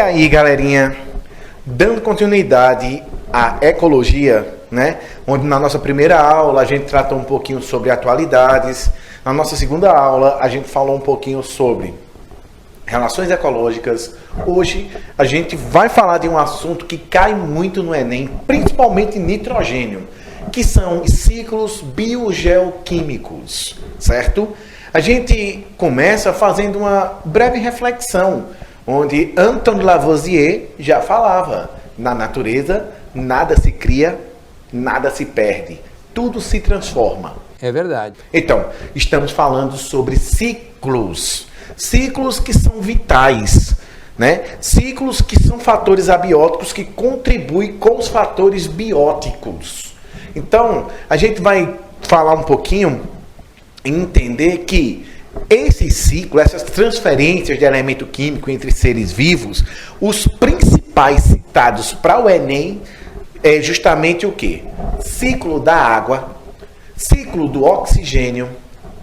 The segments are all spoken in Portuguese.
aí, galerinha, dando continuidade à ecologia, né? Onde na nossa primeira aula a gente tratou um pouquinho sobre atualidades. Na nossa segunda aula a gente falou um pouquinho sobre relações ecológicas. Hoje a gente vai falar de um assunto que cai muito no Enem, principalmente nitrogênio, que são os ciclos biogeoquímicos, certo? A gente começa fazendo uma breve reflexão, onde Antoine Lavoisier já falava: na natureza nada se cria, nada se perde, tudo se transforma. É verdade. Então, estamos falando sobre ciclos. Ciclos que são vitais, né? Ciclos que são fatores abióticos que contribuem com os fatores bióticos. Então, a gente vai falar um pouquinho e entender que esse ciclo, essas transferências de elemento químico entre seres vivos, os principais citados para o Enem é justamente o quê? Ciclo da água, ciclo do oxigênio,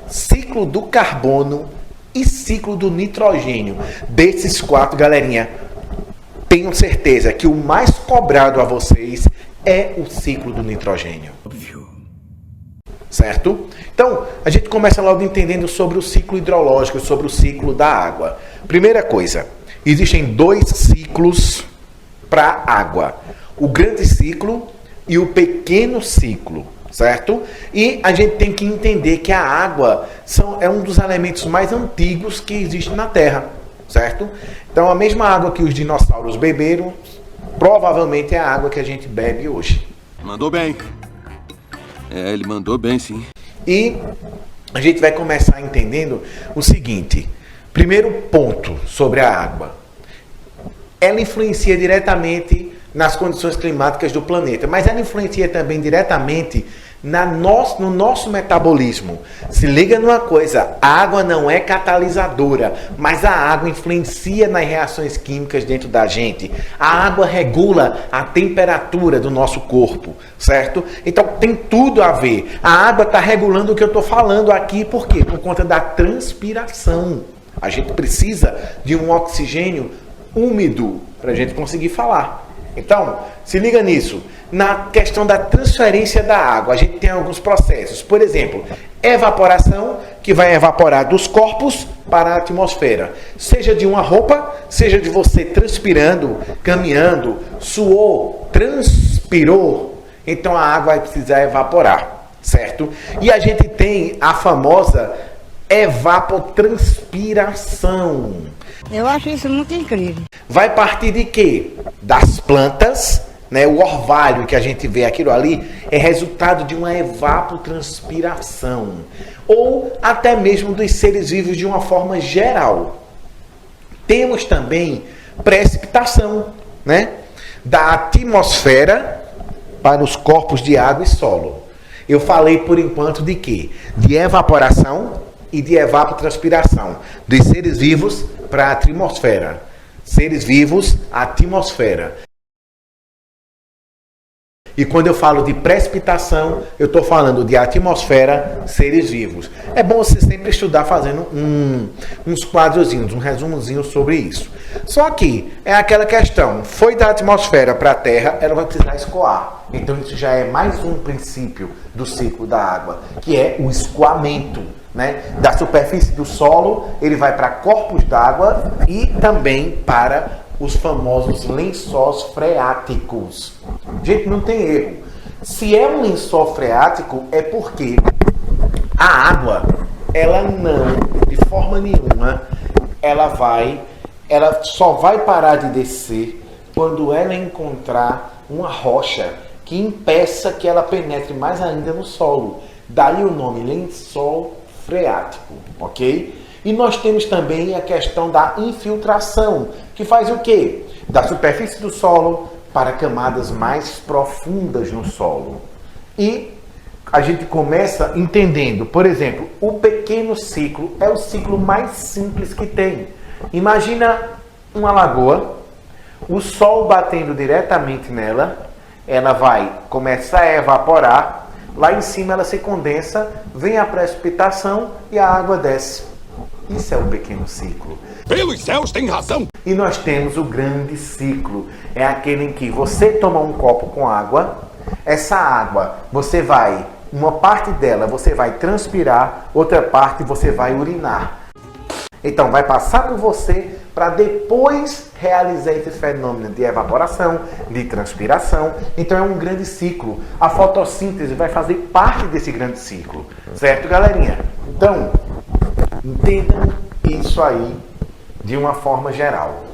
ciclo do carbono e ciclo do nitrogênio. Desses quatro, galerinha, tenho certeza que o mais cobrado a vocês é o ciclo do nitrogênio. Certo? Então, a gente começa logo entendendo sobre o ciclo hidrológico, sobre o ciclo da água. Primeira coisa, existem dois ciclos para a água: o grande ciclo e o pequeno ciclo, certo? E a gente tem que entender que a água é um dos elementos mais antigos que existe na Terra, certo? Então, a mesma água que os dinossauros beberam, provavelmente é a água que a gente bebe hoje. Mandou bem. Ele mandou bem, sim. E a gente vai começar entendendo o seguinte. Primeiro ponto sobre a água. Ela influencia diretamente nas condições climáticas do planeta, mas ela influencia também diretamente no nosso metabolismo. Se liga numa coisa: a água não é catalisadora, mas a água influencia nas reações químicas dentro da gente. A água regula a temperatura do nosso corpo, certo? Então tem tudo a ver. A água está regulando o que eu estou falando aqui, por quê? Por conta da transpiração. A gente precisa de um oxigênio úmido para a gente conseguir falar. Então, se liga nisso. Na questão da transferência da água, a gente tem alguns processos. Por exemplo, evaporação, que vai evaporar dos corpos para a atmosfera. Seja de uma roupa, seja de você transpirando, caminhando, suou, transpirou. Então a água vai precisar evaporar, certo? E a gente tem a famosa evapotranspiração. Eu acho isso muito incrível. Vai partir de quê? Das plantas, né? O orvalho que a gente vê, aquilo ali, é resultado de uma evapotranspiração. Ou até mesmo dos seres vivos de uma forma geral. Temos também precipitação, né? Da atmosfera para os corpos de água e solo. Eu falei por enquanto de quê? De evaporação e de evapotranspiração. Dos seres vivos para a atmosfera. Seres vivos, atmosfera. E quando eu falo de precipitação, eu estou falando de atmosfera, seres vivos. É bom você sempre estudar fazendo uns quadrozinhos, um resumozinho sobre isso. Só que é aquela questão: foi da atmosfera para a Terra, ela vai precisar escoar. Então isso já é mais um princípio do ciclo da água, que é o escoamento, né? Da superfície do solo, ele vai para corpos d'água e também para os famosos lençóis freáticos. Gente, não tem erro. Se é um lençol freático, é porque a água, ela não, de forma nenhuma, ela só vai parar de descer quando ela encontrar uma rocha que impeça que ela penetre mais ainda no solo. Daí o nome lençol freático, ok? E nós temos também a questão da infiltração, que faz o quê? Da superfície do solo para camadas mais profundas no solo. E a gente começa entendendo, por exemplo, o pequeno ciclo é o ciclo mais simples que tem. Imagina uma lagoa, o sol batendo diretamente nela, ela vai começar a evaporar, lá em cima ela se condensa, vem a precipitação e a água desce. Isso é o pequeno ciclo. Pelos céus, tem razão! E nós temos o grande ciclo. É aquele em que você toma um copo com água, essa água, uma parte dela você vai transpirar, outra parte você vai urinar. Então vai passar por você para depois realizar esse fenômeno de evaporação, de transpiração. Então é um grande ciclo. A fotossíntese vai fazer parte desse grande ciclo. Certo, galerinha? Então, entendam isso aí de uma forma geral.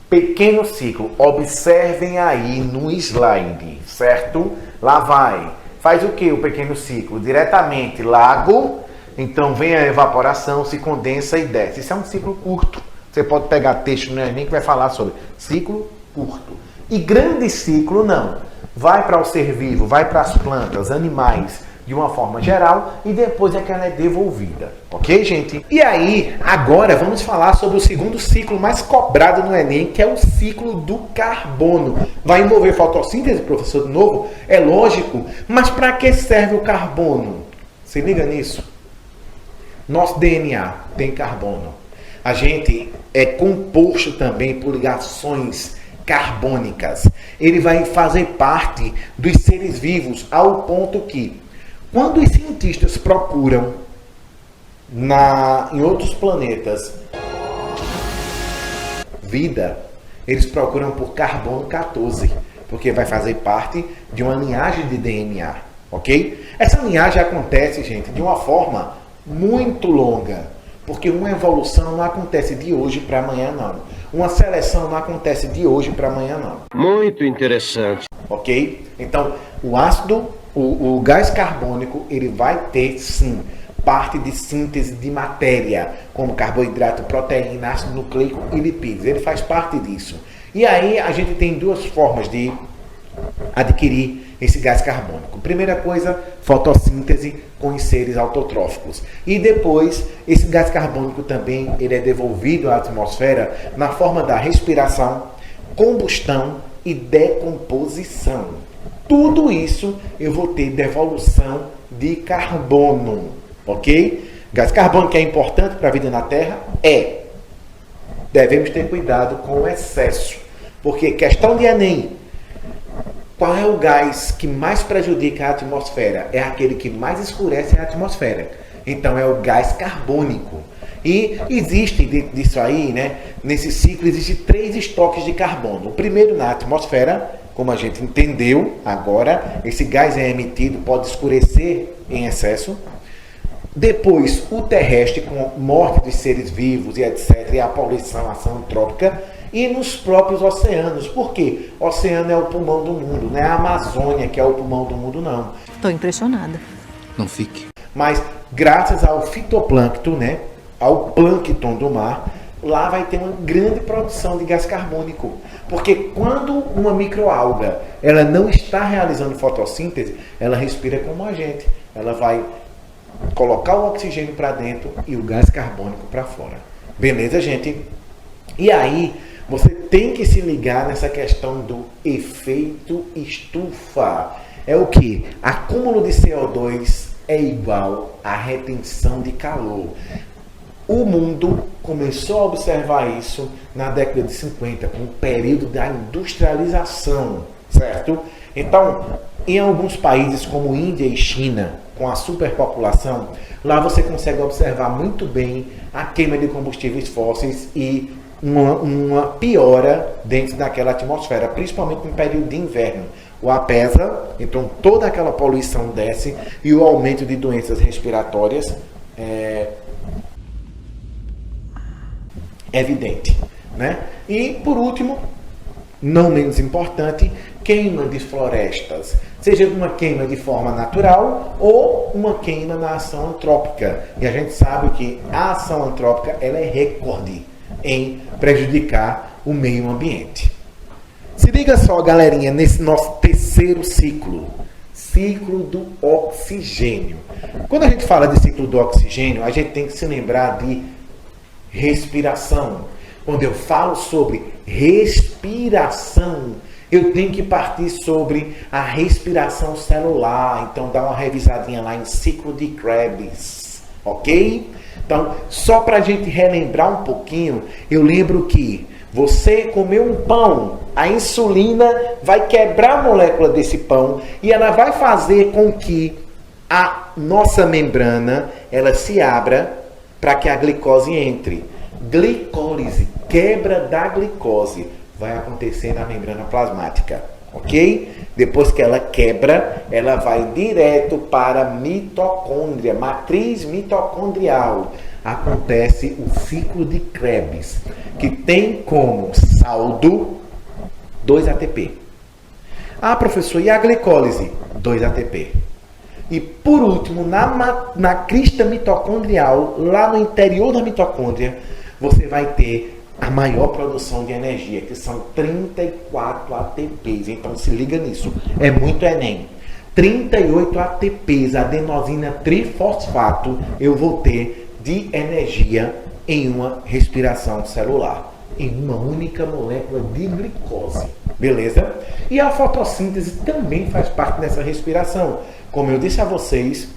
Pequeno ciclo. Observem aí no slide, certo? Lá vai. Faz o que o pequeno ciclo? Diretamente lago. Então vem a evaporação, se condensa e desce. Isso é um ciclo curto. Você pode pegar texto no Enem que vai falar sobre ciclo curto. E grande ciclo não. Vai para o ser vivo, vai para as plantas, animais, de uma forma geral, e depois é que ela é devolvida. Ok, gente? E aí, agora vamos falar sobre o segundo ciclo mais cobrado no Enem, que é o ciclo do carbono. Vai envolver fotossíntese, professor, de novo? É lógico. Mas para que serve o carbono? Se liga nisso. Nosso DNA tem carbono. A gente é composto também por ligações carbônicas. Ele vai fazer parte dos seres vivos ao ponto que, quando os cientistas procuram em outros planetas vida, eles procuram por carbono 14, porque vai fazer parte de uma linhagem de DNA, ok? Essa linhagem acontece, gente, de uma forma muito longa. Porque uma evolução não acontece de hoje para amanhã, não. Uma seleção não acontece de hoje para amanhã, não. Muito interessante. Ok? Então, o ácido, o gás carbônico, ele vai ter, sim, parte de síntese de matéria, como carboidrato, proteína, ácido nucleico e lipídios. Ele faz parte disso. E aí, a gente tem duas formas de adquirir esse gás carbônico. Primeira coisa, fotossíntese com os seres autotróficos. E depois, esse gás carbônico também ele é devolvido à atmosfera na forma da respiração, combustão e decomposição. Tudo isso eu vou ter devolução de carbono, ok? Gás carbônico é importante para a vida na Terra? É. Devemos ter cuidado com o excesso, porque questão de Enem, qual é o gás que mais prejudica a atmosfera? É aquele que mais escurece a atmosfera. Então é o gás carbônico. E existe disso aí, né? Nesse ciclo existe 3 estoques de carbono. O primeiro na atmosfera, como a gente entendeu agora, esse gás é emitido, pode escurecer em excesso. Depois o terrestre, com morte de seres vivos e etc. E a poluição, a ação antrópica. E nos próprios oceanos. Por quê? O oceano é o pulmão do mundo, não é a Amazônia que é o pulmão do mundo, não. Estou impressionada. Não fique. Mas graças ao fitoplâncton, né, ao plâncton do mar, lá vai ter uma grande produção de gás carbônico. Porque quando uma microalga ela não está realizando fotossíntese, ela respira como a gente. Ela vai colocar o oxigênio para dentro e o gás carbônico para fora. Beleza, gente? E aí, você tem que se ligar nessa questão do efeito estufa. É o que? Acúmulo de CO2 é igual à retenção de calor. O mundo começou a observar isso na década de 50, com o período da industrialização, certo? Então, em alguns países como Índia e China, com a superpopulação, lá você consegue observar muito bem a queima de combustíveis fósseis e uma piora dentro daquela atmosfera, principalmente no período de inverno. O ar pesa, então toda aquela poluição desce e o aumento de doenças respiratórias é evidente, né? E por último, não menos importante, queima de florestas, seja uma queima de forma natural ou uma queima na ação antrópica. E a gente sabe que a ação antrópica ela é recorde em prejudicar o meio ambiente. Se liga só, galerinha, nesse nosso terceiro ciclo, ciclo do oxigênio. Quando a gente fala de ciclo do oxigênio, a gente tem que se lembrar de respiração. Quando eu falo sobre respiração, eu tenho que partir sobre a respiração celular. Então dá uma revisadinha lá em ciclo de Krebs, ok? Então, só para a gente relembrar um pouquinho, eu lembro que você comeu um pão, a insulina vai quebrar a molécula desse pão e ela vai fazer com que a nossa membrana ela se abra para que a glicose entre. Glicólise, quebra da glicose, vai acontecer na membrana plasmática, ok? Depois que ela quebra, ela vai direto para a mitocôndria, matriz mitocondrial. Acontece o ciclo de Krebs, que tem como saldo 2 ATP. Ah, professor, e a glicólise? 2 ATP. E por último, na crista mitocondrial, lá no interior da mitocôndria, você vai ter a maior produção de energia, que são 34 ATPs. Então se liga nisso, é muito Enem. 38 ATPs, adenosina trifosfato, eu vou ter de energia em uma respiração celular, em uma única molécula de glicose, beleza? E a fotossíntese também faz parte dessa respiração. Como eu disse a vocês,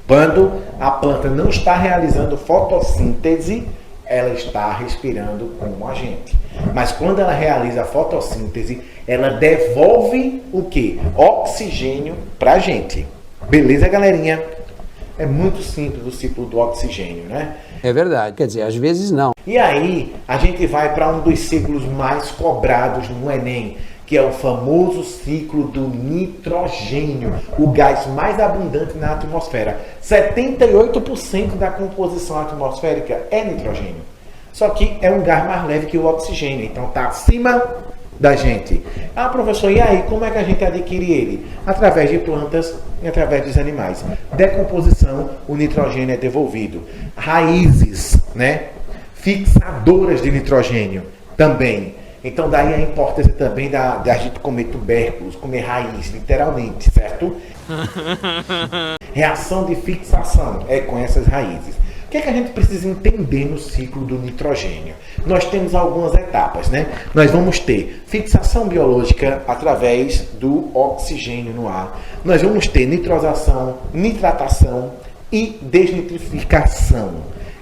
quando a planta não está realizando fotossíntese, ela está respirando como a gente. Mas quando ela realiza a fotossíntese, ela devolve o quê? Oxigênio para a gente. Beleza, galerinha? É muito simples o ciclo do oxigênio, né? É verdade. Quer dizer, às vezes não. E aí, a gente vai para um dos ciclos mais cobrados no Enem, que é o famoso ciclo do nitrogênio, o gás mais abundante na atmosfera. 78% da composição atmosférica é nitrogênio. Só que é um gás mais leve que o oxigênio, então está acima da gente. Ah, professor, e aí, como é que a gente adquire ele? Através de plantas e através dos animais. Decomposição, o nitrogênio é devolvido. Raízes, né? Fixadoras de nitrogênio também. Então daí a importância também da gente comer tubérculos, comer raiz, literalmente, certo? Reação de fixação é com essas raízes. O que é que a gente precisa entender no ciclo do nitrogênio? Nós temos algumas etapas, né? Nós vamos ter fixação biológica através do oxigênio no ar. Nós vamos ter nitrosação, nitratação e desnitrificação.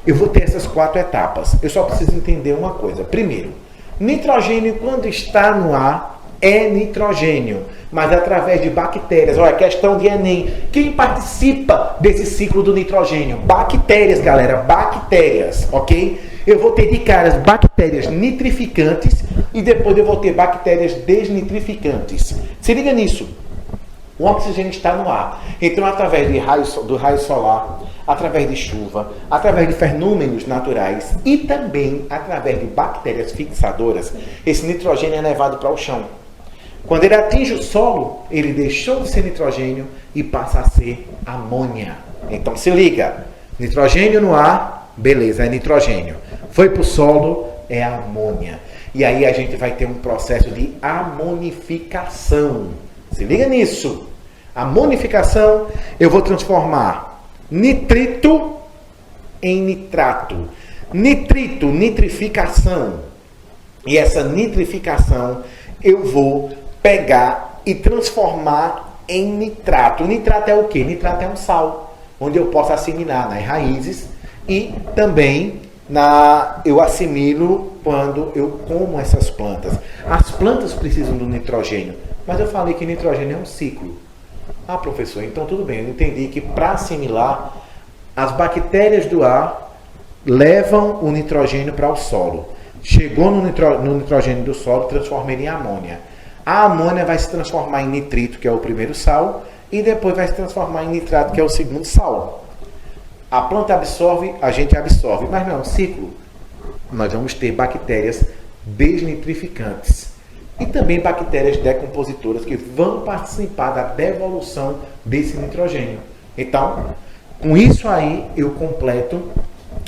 Eu vou ter essas 4 etapas. Eu só preciso entender uma coisa. Primeiro, nitrogênio, quando está no ar, é nitrogênio, mas através de bactérias. Olha, questão de Enem. Quem participa desse ciclo do nitrogênio? Bactérias, galera, bactérias, ok? Eu vou ter de cara as bactérias nitrificantes e depois eu vou ter bactérias desnitrificantes. Se liga nisso. O oxigênio está no ar. Então, através do raio solar, através de chuva, através de fenômenos naturais e também através de bactérias fixadoras, esse nitrogênio é levado para o chão. Quando ele atinge o solo, ele deixou de ser nitrogênio e passa a ser amônia. Então, se liga. Nitrogênio no ar, beleza, é nitrogênio. Foi para o solo, é amônia. E aí a gente vai ter um processo de amonificação. Se liga nisso. Amonificação, eu vou transformar nitrito em nitrato. Nitrito, nitrificação. E essa nitrificação eu vou pegar e transformar em nitrato. O nitrato é o quê? Nitrato é um sal, onde eu posso assimilar nas raízes e também eu assimilo quando eu como essas plantas. As plantas precisam do nitrogênio, mas eu falei que nitrogênio é um ciclo. Ah, professor, então tudo bem, eu entendi que para assimilar, as bactérias do ar levam o nitrogênio para o solo. Chegou no nitrogênio do solo, transforma ele em amônia. A amônia vai se transformar em nitrito, que é o primeiro sal, e depois vai se transformar em nitrato, que é o segundo sal. A planta absorve, a gente absorve, mas não é um ciclo. Nós vamos ter bactérias desnitrificantes e também bactérias decompositoras que vão participar da devolução desse nitrogênio. Então, com isso aí, eu completo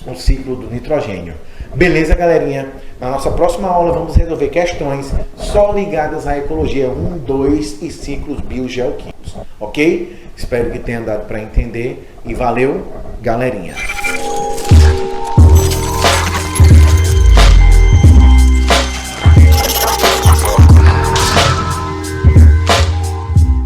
o ciclo do nitrogênio. Beleza, galerinha? Na nossa próxima aula vamos resolver questões só ligadas à ecologia 1, 2 e ciclos biogeoquímicos. Ok? Espero que tenha dado para entender e valeu, galerinha!